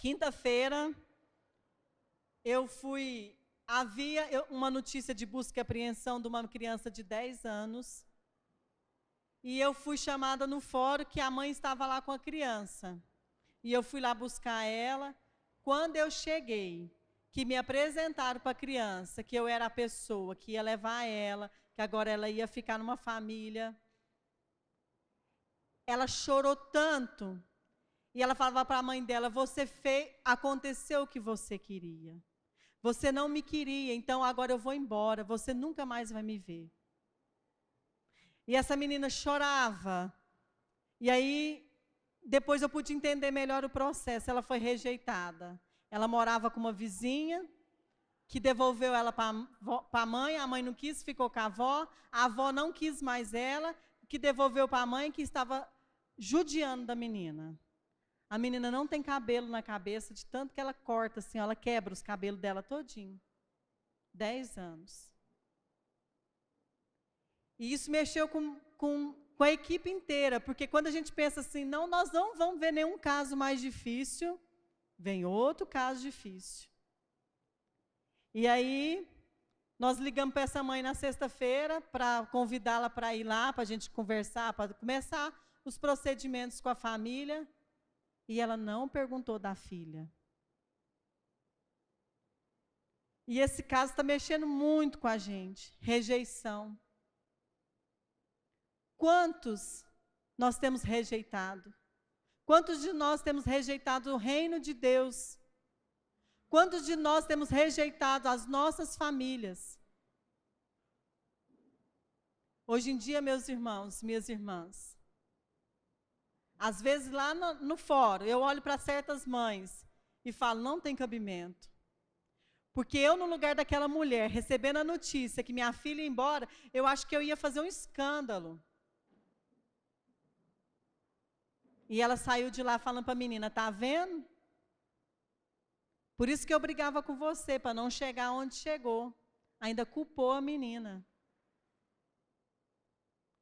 Quinta-feira, havia uma notícia de busca e apreensão de uma criança de 10 anos, e eu fui chamada no fórum que a mãe estava lá com a criança. E eu fui lá buscar ela. Quando eu cheguei, que me apresentaram para a criança, que eu era a pessoa que ia levar ela, que agora ela ia ficar numa família, ela chorou tanto. E ela falava para a mãe dela: aconteceu o que você queria. Você não me queria, então agora eu vou embora, você nunca mais vai me ver. E essa menina chorava. E aí, depois eu pude entender melhor o processo. Ela foi rejeitada. Ela morava com uma vizinha, que devolveu ela para a mãe não quis, ficou com a avó não quis mais ela, que devolveu para a mãe, que estava judiando da menina. A menina não tem cabelo na cabeça, de tanto que ela corta, assim, ela quebra os cabelos dela todinho. 10 anos. E isso mexeu com a equipe inteira, porque quando a gente pensa assim, não, nós não vamos ver nenhum caso mais difícil, vem outro caso difícil. E aí, nós ligamos para essa mãe na sexta-feira, para convidá-la para ir lá, para a gente conversar, para começar os procedimentos com a família. E ela não perguntou da filha. E esse caso está mexendo muito com a gente. Rejeição. Quantos nós temos rejeitado? Quantos de nós temos rejeitado o reino de Deus? Quantos de nós temos rejeitado as nossas famílias? Hoje em dia, meus irmãos, minhas irmãs, às vezes lá no fórum, eu olho para certas mães e falo: não tem cabimento. Porque eu, no lugar daquela mulher, recebendo a notícia que minha filha ia embora, eu acho que eu ia fazer um escândalo. E ela saiu de lá falando para a menina: tá vendo? Por isso que eu brigava com você, para não chegar onde chegou. Ainda culpou a menina.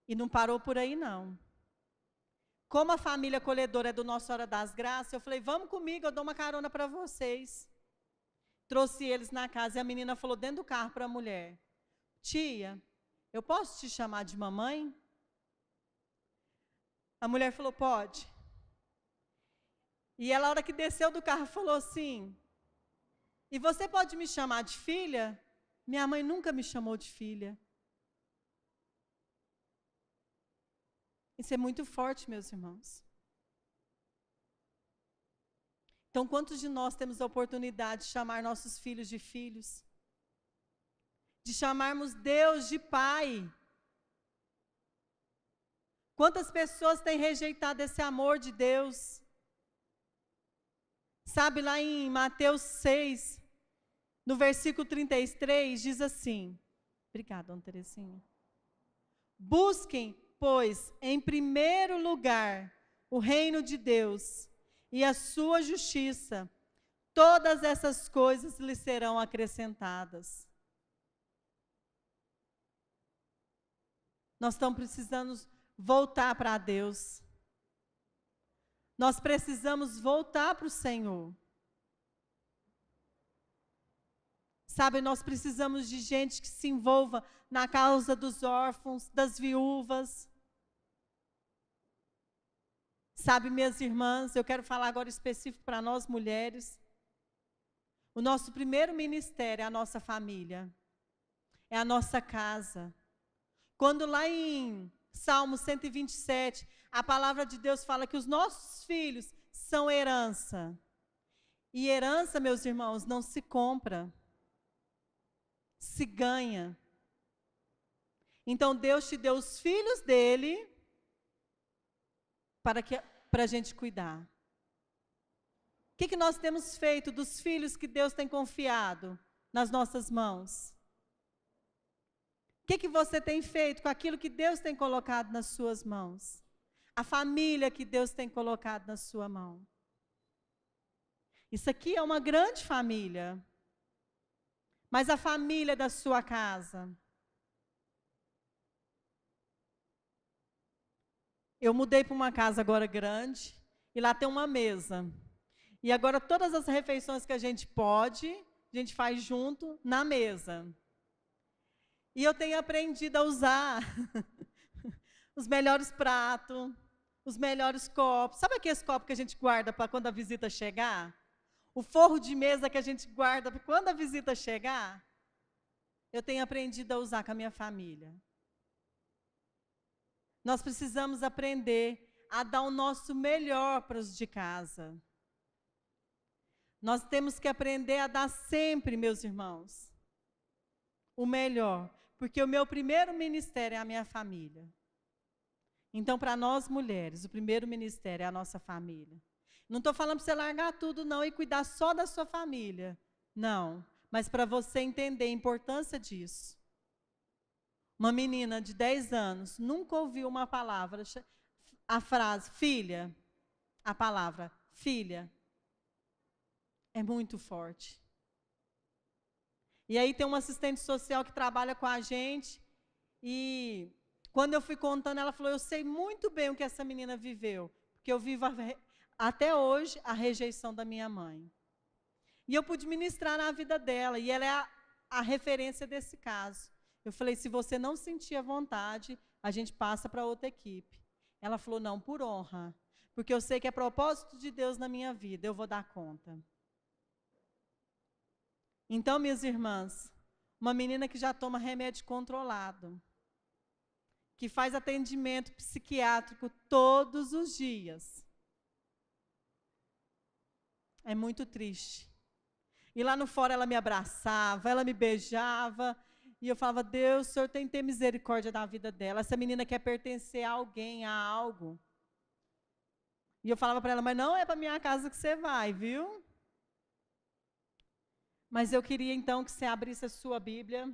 E não parou por aí, não. Como a família acolhedora é do Nossa Hora das Graças, eu falei: vamos comigo, eu dou uma carona para vocês. Trouxe eles na casa e a menina falou dentro do carro para a mulher: tia, eu posso te chamar de mamãe? A mulher falou: pode. E ela, na hora que desceu do carro, falou assim: e você pode me chamar de filha? Minha mãe nunca me chamou de filha. Isso é muito forte, meus irmãos. Então, quantos de nós temos a oportunidade de chamar nossos filhos de filhos? De chamarmos Deus de Pai? Quantas pessoas têm rejeitado esse amor de Deus? Sabe, lá em Mateus 6, no versículo 33, diz assim: obrigada, dona Terezinha. Busquem, pois, em primeiro lugar, o reino de Deus e a sua justiça, todas essas coisas lhes serão acrescentadas. Nós estamos precisando voltar para Deus. Nós precisamos voltar para o Senhor. Sabe, nós precisamos de gente que se envolva na causa dos órfãos, das viúvas. Sabe, minhas irmãs, eu quero falar agora específico para nós mulheres. O nosso primeiro ministério é a nossa família, é a nossa casa. Quando lá em Salmo 127, a palavra de Deus fala que os nossos filhos são herança. E herança, meus irmãos, não se compra, se ganha. Então Deus te deu os filhos dele para a gente cuidar. O que nós temos feito dos filhos que Deus tem confiado nas nossas mãos? O que você tem feito com aquilo que Deus tem colocado nas suas mãos? A família que Deus tem colocado na sua mão. Isso aqui é uma grande família. Mas a família da sua casa. Eu mudei para uma casa agora grande, e lá tem uma mesa. E agora todas as refeições que a gente pode, a gente faz junto na mesa. E eu tenho aprendido a usar os melhores pratos, os melhores copos. Sabe aqueles copos que a gente guarda para quando a visita chegar? O forro de mesa que a gente guarda para quando a visita chegar? Eu tenho aprendido a usar com a minha família. Nós precisamos aprender a dar o nosso melhor para os de casa. Nós temos que aprender a dar sempre, meus irmãos, o melhor. Porque o meu primeiro ministério é a minha família. Então, para nós mulheres, o primeiro ministério é a nossa família. Não estou falando para você largar tudo, não, e cuidar só da sua família. Não, mas para você entender a importância disso. Uma menina de 10 anos nunca ouviu uma palavra, a frase, filha, a palavra, filha, é muito forte. E aí tem uma assistente social que trabalha com a gente, e quando eu fui contando, ela falou, eu sei muito bem o que essa menina viveu, porque eu vivo até hoje a rejeição da minha mãe. E eu pude ministrar na vida dela, e ela é a referência desse caso. Eu falei, se você não sentir a vontade, a gente passa para outra equipe. Ela falou, não, por honra, porque eu sei que é propósito de Deus na minha vida, eu vou dar conta. Então, minhas irmãs, uma menina que já toma remédio controlado, que faz atendimento psiquiátrico todos os dias, é muito triste. E lá no fora ela me abraçava, ela me beijava, e eu falava, Deus, o Senhor tem que ter misericórdia da vida dela. Essa menina quer pertencer a alguém, a algo. E eu falava para ela, mas não é para minha casa que você vai, viu? Mas eu queria então que você abrisse a sua Bíblia,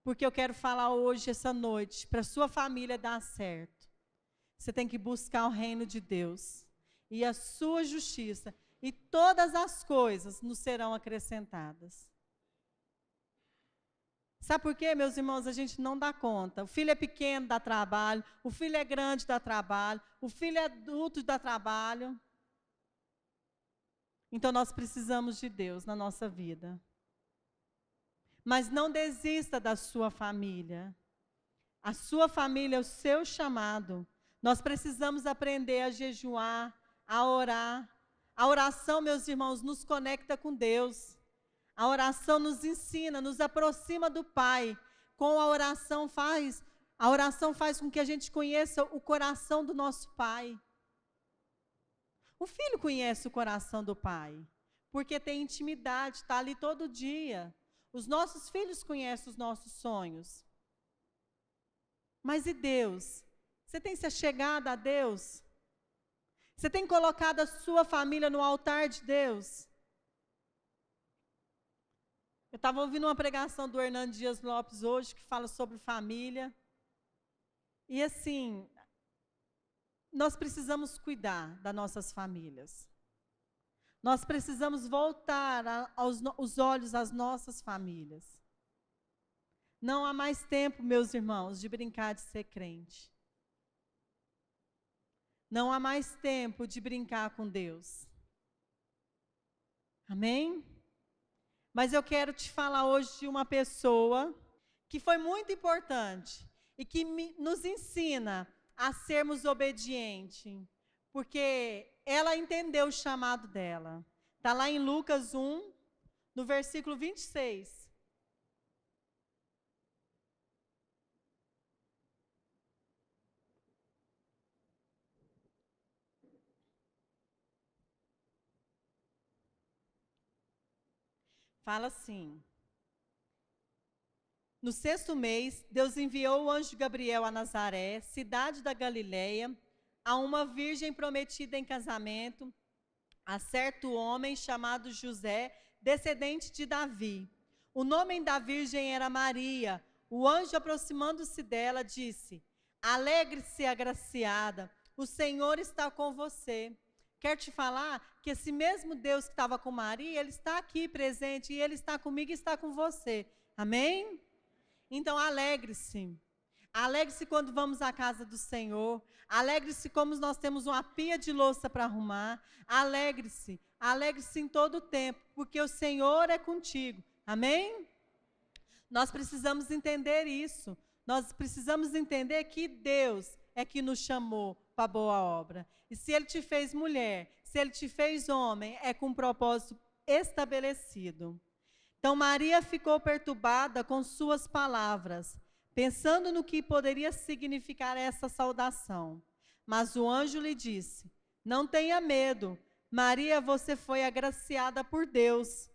porque eu quero falar hoje, essa noite, para a sua família dar certo. Você tem que buscar o reino de Deus e a sua justiça, e todas as coisas nos serão acrescentadas. Sabe por quê, meus irmãos? A gente não dá conta. O filho é pequeno, dá trabalho. O filho é grande, dá trabalho. O filho é adulto, dá trabalho. Então, nós precisamos de Deus na nossa vida. Mas não desista da sua família. A sua família é o seu chamado. Nós precisamos aprender a jejuar, a orar. A oração, meus irmãos, nos conecta com Deus. A oração nos ensina, nos aproxima do Pai. A oração faz com que a gente conheça o coração do nosso Pai. O filho conhece o coração do pai, porque tem intimidade, está ali todo dia. Os nossos filhos conhecem os nossos sonhos. Mas e Deus? Você tem se achegado a Deus? Você tem colocado a sua família no altar de Deus? Eu estava ouvindo uma pregação do Hernando Dias Lopes hoje, que fala sobre família. E assim, nós precisamos cuidar das nossas famílias. Nós precisamos voltar os olhos às nossas famílias. Não há mais tempo, meus irmãos, de brincar de ser crente. Não há mais tempo de brincar com Deus. Amém? Mas eu quero te falar hoje de uma pessoa que foi muito importante e que nos ensina a sermos obedientes, porque ela entendeu o chamado dela. Está lá em Lucas 1, no versículo 26. Fala assim: no 6º mês, Deus enviou o anjo Gabriel a Nazaré, cidade da Galileia, a uma virgem prometida em casamento, a certo homem chamado José, descendente de Davi. O nome da virgem era Maria. O anjo, aproximando-se dela, disse: alegre-se, agraciada, o Senhor está com você. Quero te falar que esse mesmo Deus que estava com Maria, Ele está aqui presente, e Ele está comigo e está com você. Amém? Então, alegre-se. Alegre-se quando vamos à casa do Senhor. Alegre-se como nós temos uma pia de louça para arrumar. Alegre-se. Alegre-se em todo o tempo, porque o Senhor é contigo. Amém? Nós precisamos entender isso. Nós precisamos entender que Deus é que nos chamou para a boa obra. E se Ele te fez mulher, se Ele te fez homem, é com um propósito estabelecido. Então Maria ficou perturbada com suas palavras, pensando no que poderia significar essa saudação. Mas o anjo lhe disse: não tenha medo, Maria, você foi agraciada por Deus.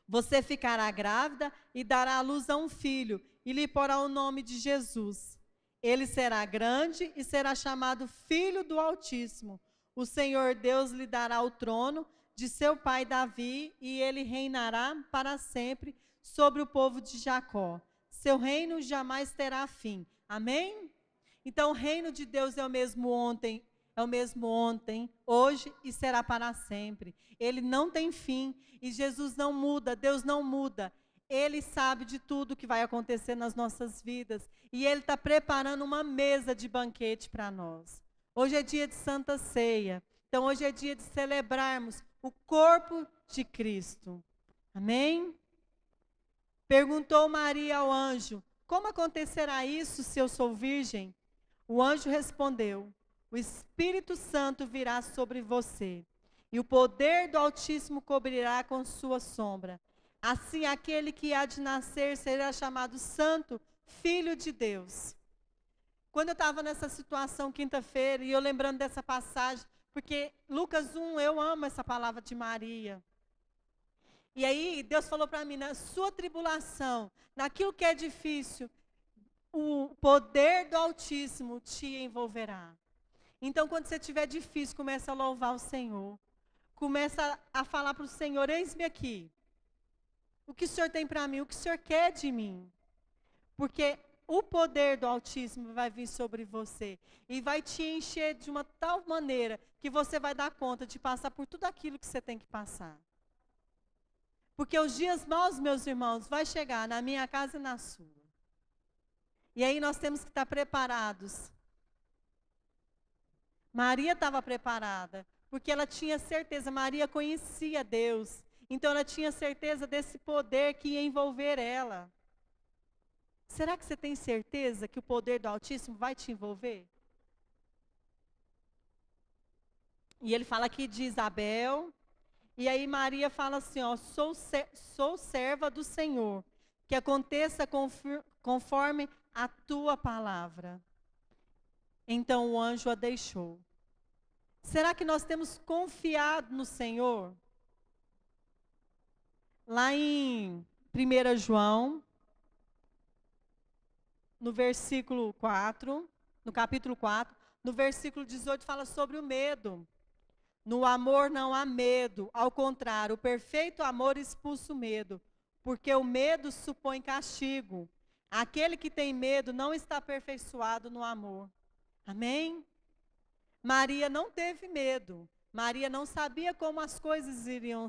Você ficará grávida e dará à luz a um filho, e lhe porá o nome de Jesus. Ele será grande e será chamado Filho do Altíssimo. O Senhor Deus lhe dará o trono de seu pai Davi, e ele reinará para sempre sobre o povo de Jacó. Seu reino jamais terá fim. Amém? Então o reino de Deus é o mesmo ontem, hoje e será para sempre. Ele não tem fim e Jesus não muda, Deus não muda. Ele sabe de tudo que vai acontecer nas nossas vidas e Ele está preparando uma mesa de banquete para nós. Hoje é dia de Santa Ceia, então hoje é dia de celebrarmos o corpo de Cristo. Amém? Perguntou Maria ao anjo: como acontecerá isso se eu sou virgem? O anjo respondeu: o Espírito Santo virá sobre você, e o poder do Altíssimo cobrirá com sua sombra. Assim, aquele que há de nascer será chamado Santo, Filho de Deus. Quando eu estava nessa situação quinta-feira, e eu lembrando dessa passagem, porque Lucas 1, eu amo essa palavra de Maria. E aí, Deus falou para mim, na sua tribulação, naquilo que é difícil, o poder do Altíssimo te envolverá. Então, quando você estiver difícil, começa a louvar o Senhor. Começa a falar para o Senhor: eis-me aqui. O que o Senhor tem para mim? O que o Senhor quer de mim? Porque o poder do Altíssimo vai vir sobre você. E vai te encher de uma tal maneira que você vai dar conta de passar por tudo aquilo que você tem que passar. Porque os dias maus, meus irmãos, vai chegar na minha casa e na sua. E aí nós temos que estar preparados. Maria estava preparada, porque ela tinha certeza, Maria conhecia Deus, então ela tinha certeza desse poder que ia envolver ela. Será que você tem certeza que o poder do Altíssimo vai te envolver? E ele fala aqui de Isabel, e aí Maria fala assim, ó: sou serva do Senhor, que aconteça conforme a tua palavra. Então o anjo a deixou. Será que nós temos confiado no Senhor? Lá em 1 João, no versículo 4, no capítulo 4, no versículo 18, fala sobre o medo. No amor não há medo, ao contrário, o perfeito amor expulsa o medo, porque o medo supõe castigo. Aquele que tem medo não está aperfeiçoado no amor. Amém? Maria não teve medo. Maria não sabia como as coisas iriam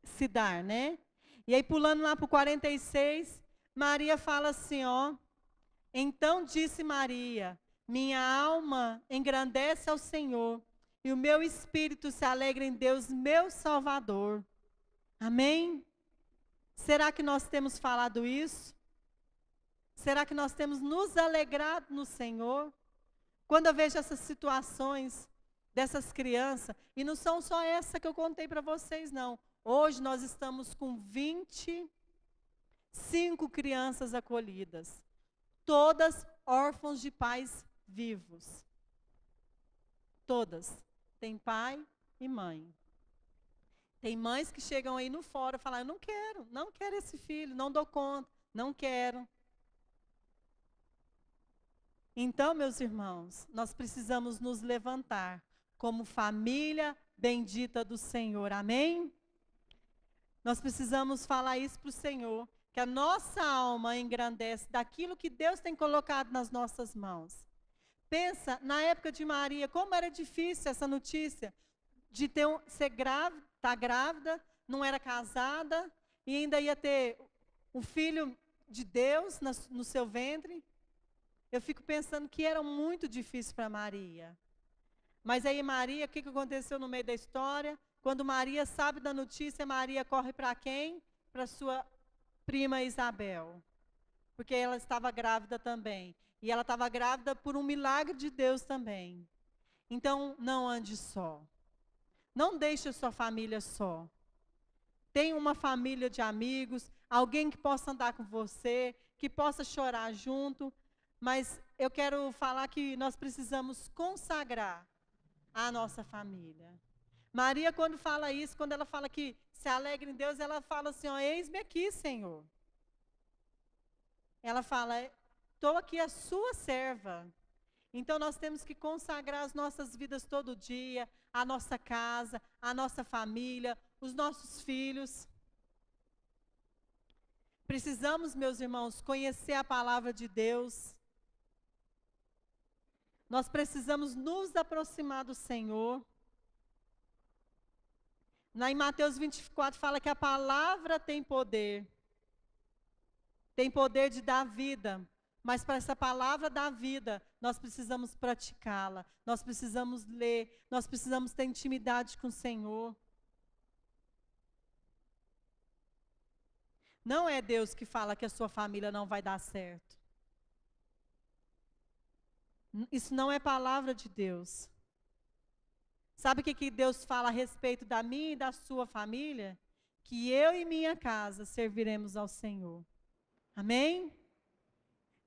se dar, né? E aí, pulando lá para o 46, Maria fala assim, ó: então disse Maria: minha alma engrandece ao Senhor, e o meu espírito se alegra em Deus, meu Salvador. Amém? Será que nós temos falado isso? Será que nós temos nos alegrado no Senhor? Quando eu vejo essas situações dessas crianças, e não são só essa que eu contei para vocês, não. Hoje nós estamos com 25 crianças acolhidas, todas órfãos de pais vivos. Todas. Tem pai e mãe. Tem mães que chegam aí no fórum e falam: eu não quero esse filho, não dou conta, não quero. Então, meus irmãos, nós precisamos nos levantar como família bendita do Senhor, amém? Nós precisamos falar isso para o Senhor, que a nossa alma engrandece daquilo que Deus tem colocado nas nossas mãos. Pensa, na época de Maria, como era difícil essa notícia de estar grávida, não era casada, e ainda ia ter um filho de Deus no seu ventre. Eu fico pensando que era muito difícil para Maria. Mas aí Maria, o que aconteceu no meio da história? Quando Maria sabe da notícia, Maria corre para quem? Para sua prima Isabel. Porque ela estava grávida também. E ela estava grávida por um milagre de Deus também. Então, não ande só. Não deixe a sua família só. Tenha uma família de amigos, alguém que possa andar com você, que possa chorar junto. Mas eu quero falar que nós precisamos consagrar a nossa família. Maria, quando fala isso, quando ela fala que se alegra em Deus, ela fala assim, ó, eis-me aqui, Senhor. Ela fala, estou aqui a sua serva. Então nós temos que consagrar as nossas vidas todo dia, a nossa casa, a nossa família, os nossos filhos. Precisamos, meus irmãos, conhecer a palavra de Deus. Nós precisamos nos aproximar do Senhor. Em Mateus 24 fala que a palavra tem poder. Tem poder de dar vida. Mas para essa palavra dar vida, nós precisamos praticá-la. Nós precisamos ler. Nós precisamos ter intimidade com o Senhor. Não é Deus que fala que a sua família não vai dar certo. Isso não é palavra de Deus. Sabe o que Deus fala a respeito da minha e da sua família? Que eu e minha casa serviremos ao Senhor. Amém?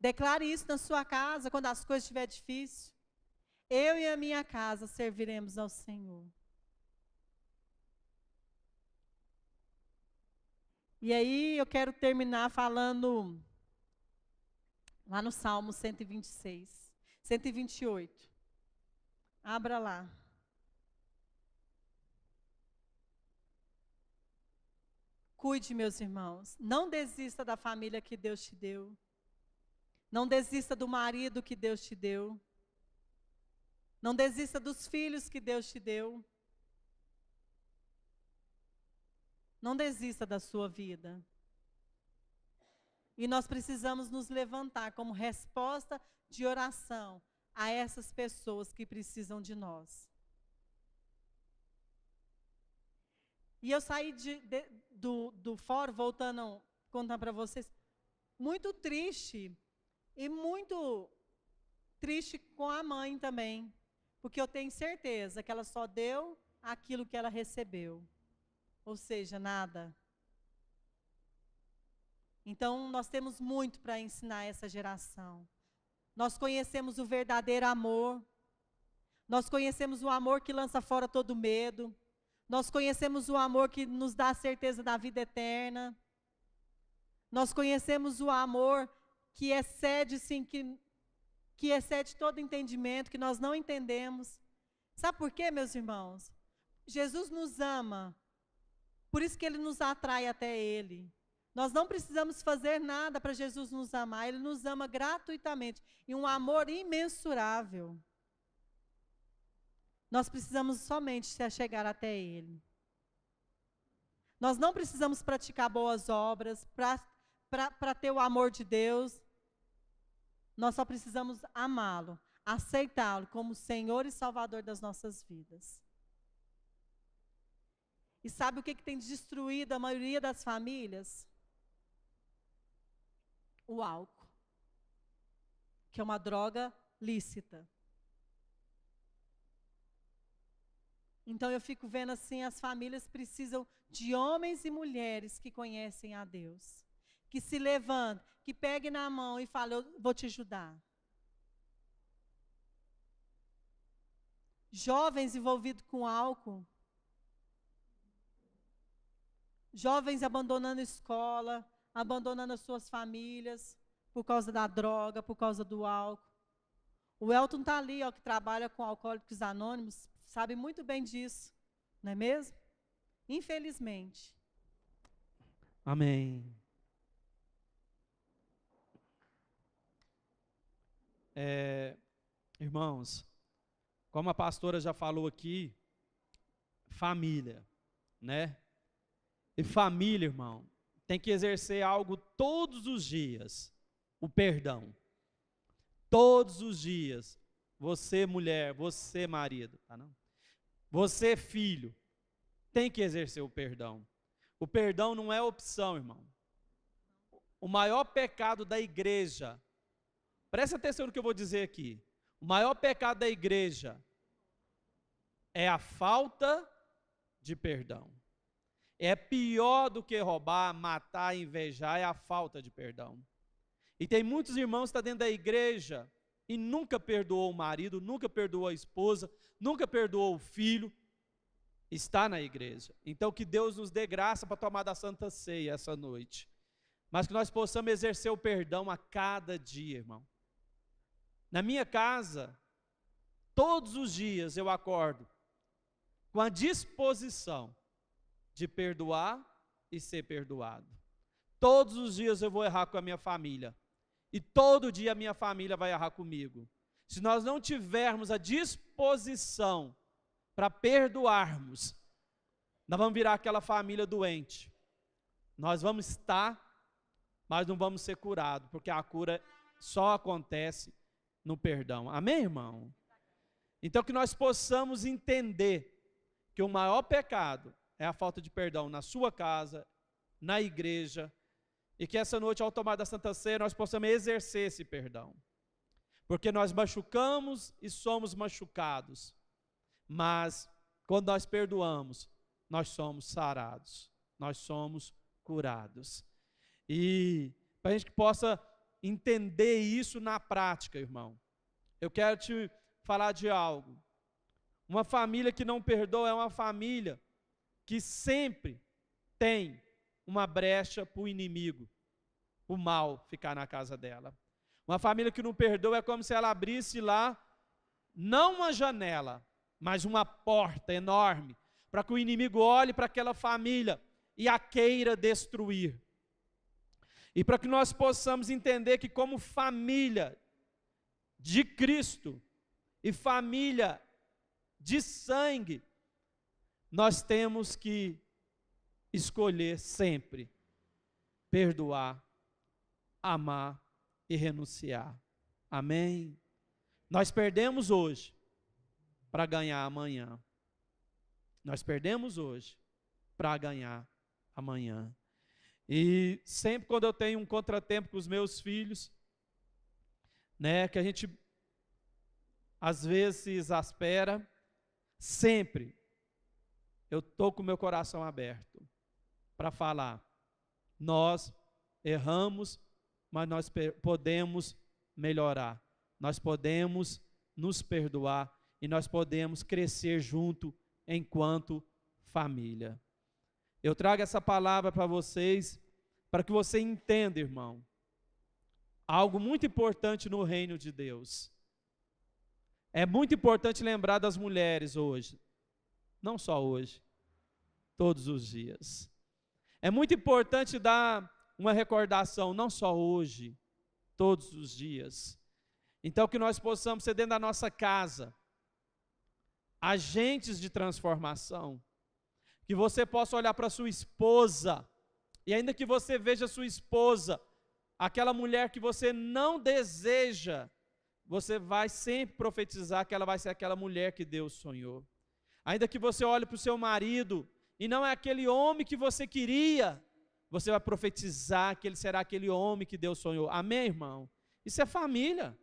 Declare isso na sua casa quando as coisas estiverem difíceis. Eu e a minha casa serviremos ao Senhor. E aí eu quero terminar falando lá no Salmo 126, 128. Abra lá. Cuide, meus irmãos. Não desista da família que Deus te deu. Não desista do marido que Deus te deu. Não desista dos filhos que Deus te deu. Não desista da sua vida. E nós precisamos nos levantar como resposta de oração a essas pessoas que precisam de nós. E eu saí do fórum, voltando a contar para vocês, muito triste. E muito triste com a mãe também. Porque eu tenho certeza que ela só deu aquilo que ela recebeu. Ou seja, nada. Então, nós temos muito para ensinar essa geração. Nós conhecemos o verdadeiro amor. Nós conhecemos o amor que lança fora todo medo. Nós conhecemos o amor que nos dá a certeza da vida eterna. Nós conhecemos o amor que excede, sim, que excede todo entendimento, que nós não entendemos. Sabe por quê, meus irmãos? Jesus nos ama. Por isso que Ele nos atrai até Ele. Nós não precisamos fazer nada para Jesus nos amar. Ele nos ama gratuitamente. E um amor imensurável. Nós precisamos somente se achegar até Ele. Nós não precisamos praticar boas obras para ter o amor de Deus. Nós só precisamos amá-lo, aceitá-lo como Senhor e Salvador das nossas vidas. E sabe o que tem destruído a maioria das famílias? O álcool, que é uma droga lícita. Então eu fico vendo assim, as famílias precisam de homens e mulheres que conhecem a Deus. Que se levantem, que peguem na mão e falem, eu vou te ajudar. Jovens envolvidos com álcool. Jovens abandonando a escola, abandonando as suas famílias, por causa da droga, por causa do álcool. O Elton está ali, ó, que trabalha com Alcoólicos Anônimos, sabe muito bem disso, não é mesmo? Infelizmente. Amém. Irmãos, como a pastora já falou aqui, família, né? E família, irmão, tem que exercer algo todos os dias, o perdão. todos os dias, você mulher, você marido, tá não? Você filho, tem que exercer o perdão. O perdão não é opção, irmão. O maior pecado da igreja, presta atenção no que eu vou dizer aqui. O maior pecado da igreja é a falta de perdão. É pior do que roubar, matar, invejar, é a falta de perdão. E tem muitos irmãos que estão dentro da igreja e nunca perdoou o marido, nunca perdoou a esposa, nunca perdoou o filho, está na igreja. Então que Deus nos dê graça para tomar da Santa Ceia essa noite. Mas que nós possamos exercer o perdão a cada dia, irmão. Na minha casa, todos os dias eu acordo com a disposição de perdoar e ser perdoado. Todos os dias eu vou errar com a minha família. E todo dia a minha família vai errar comigo. Se nós não tivermos a disposição para perdoarmos, nós vamos virar aquela família doente. Nós vamos estar, mas não vamos ser curados, porque a cura só acontece no perdão. Amém, irmão? Então que nós possamos entender que o maior pecado é a falta de perdão na sua casa, na igreja, e que essa noite, ao tomar da Santa Ceia, nós possamos exercer esse perdão. Porque nós machucamos e somos machucados, mas quando nós perdoamos, nós somos sarados, nós somos curados. E para a gente que possa entender isso na prática, irmão, eu quero te falar de algo. Uma família que não perdoa é uma família que sempre tem uma brecha para o inimigo, o mal ficar na casa dela. Uma família que não perdoa é como se ela abrisse lá, não uma janela, mas uma porta enorme, para que o inimigo olhe para aquela família e a queira destruir. E para que nós possamos entender que como família de Cristo e família de sangue, nós temos que escolher sempre perdoar, amar e renunciar. Amém? Nós perdemos hoje para ganhar amanhã. Nós perdemos hoje para ganhar amanhã. E sempre quando eu tenho um contratempo com os meus filhos, né, que a gente às vezes se exaspera, sempre eu estou com o meu coração aberto para falar, nós erramos, mas nós podemos melhorar, nós podemos nos perdoar e nós podemos crescer junto enquanto família. Eu trago essa palavra para vocês, para que você entenda, irmão, algo muito importante no reino de Deus. É muito importante lembrar das mulheres hoje, não só hoje, todos os dias. É muito importante dar uma recordação, não só hoje, todos os dias. Então que nós possamos ser dentro da nossa casa, agentes de transformação, que você possa olhar para sua esposa, e ainda que você veja sua esposa, aquela mulher que você não deseja, você vai sempre profetizar que ela vai ser aquela mulher que Deus sonhou. Ainda que você olhe para o seu marido, e não é aquele homem que você queria, você vai profetizar que ele será aquele homem que Deus sonhou. Amém, irmão? Isso é família.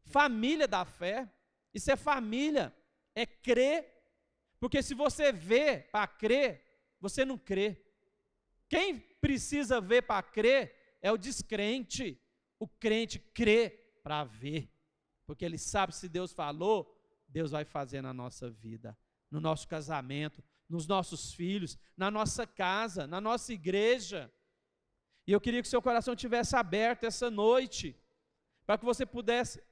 Família da fé. Isso é família. É crer. Porque se você vê para crer, você não crê. Quem precisa ver para crer é o descrente. O crente crê para ver. Porque ele sabe se Deus falou, Deus vai fazer na nossa vida, no nosso casamento, nos nossos filhos, na nossa casa, na nossa igreja. E eu queria que o seu coração estivesse aberto essa noite, para que você pudesse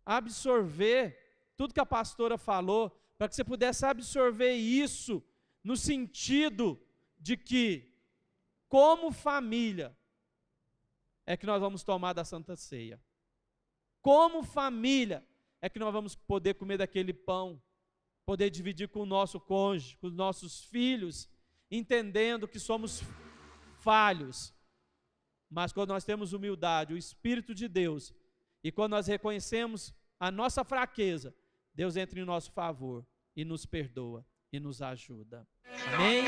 absorver tudo que a pastora falou, para que você pudesse absorver isso, no sentido de que, como família, é que nós vamos tomar da Santa Ceia. Como família, é que nós vamos poder comer daquele pão, poder dividir com o nosso cônjuge, com os nossos filhos, entendendo que somos falhos, mas quando nós temos humildade, o Espírito de Deus E quando nós reconhecemos a nossa fraqueza, Deus entra em nosso favor e nos perdoa e nos ajuda. Amém?